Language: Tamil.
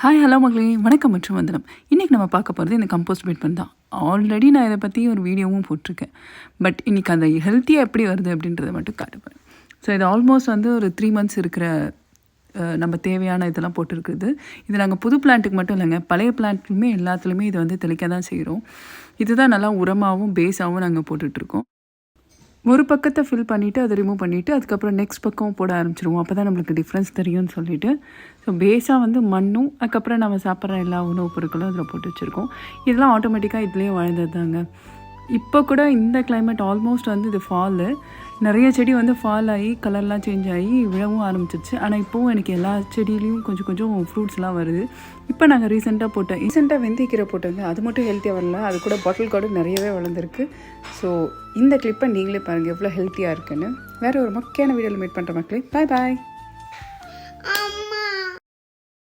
ஹாய் ஹலோ மகளே, வணக்கம் மற்றும் வந்தனம். இன்றைக்கி நம்ம பார்க்க போகிறது இந்த கம்போஸ்ட் பெட் பண்ண தான். ஆல்ரெடி நான் இதை பற்றி ஒரு வீடியோவும் போட்டிருக்கேன். பட் இன்றைக்கி அந்த ஹெல்த்தியாக எப்படி வருது அப்படின்றத மட்டும் காட்டுப்பேன். ஸோ இது ஆல்மோஸ்ட் வந்து ஒரு 3 months இருக்கிற நம்ம தேவையான இதெல்லாம் போட்டிருக்குது. இது நாங்கள் புது பிளான்ட்டுக்கு மட்டும் இல்லைங்க, பழைய பிளான்ட்டுமே எல்லாத்துலேயுமே இதை வந்து தெளிக்க தான் செய்கிறோம். இதுதான் நல்லா உரமாகவும் பேஸாகவும் நாங்கள் போட்டுட்ருக்கோம். ஒரு பக்கத்தை ஃபில் பண்ணிவிட்டு அதை ரிமூவ் பண்ணிவிட்டு அதுக்கப்புறம் நெக்ஸ்ட் பக்கம் போட ஆரம்பிச்சிருவோம். அப்போ தான் நம்மளுக்கு டிஃப்ரென்ஸ் தெரியும்னு சொல்லிவிட்டு ஸோ பேஸாக வந்து மண்ணும் அதுக்கப்புறம் நம்ம சாப்பிட்ற எல்லா உணவுப் பொருட்களும் அதில் போட்டு வச்சுருக்கோம். இதெல்லாம் ஆட்டோமேட்டிக்காக இதுலேயே வாழ்ந்தது தாங்க. இப்போ கூட இந்த கிளைமேட் ஆல்மோஸ்ட் வந்து இது ஃபாலு, நிறைய செடி வந்து ஃபால் ஆகி கலர்லாம் சேஞ்ச் ஆகி விழவும் ஆரம்பிச்சிருச்சு. ஆனால் இப்போவும் எனக்கு எல்லா செடியிலையும் கொஞ்சம் கொஞ்சம் ஃப்ரூட்ஸ்லாம் வருது. இப்போ நாங்கள் ரீசெண்டாக வெந்தயக்கீரை போட்டோங்க, அது மட்டும் ஹெல்த்தியாக வரல, அது கூட பாட்டில் கார்டு நிறையவே வளர்ந்துருக்கு. ஸோ இந்த கிளிப்பை நீங்களே பாருங்கள் எவ்வளோ ஹெல்த்தியாக இருக்குன்னு. வேறு ஒரு முக்கியமான வீடியோவில் மீட் பண்ணுற மக்களே, பாய் பாய்.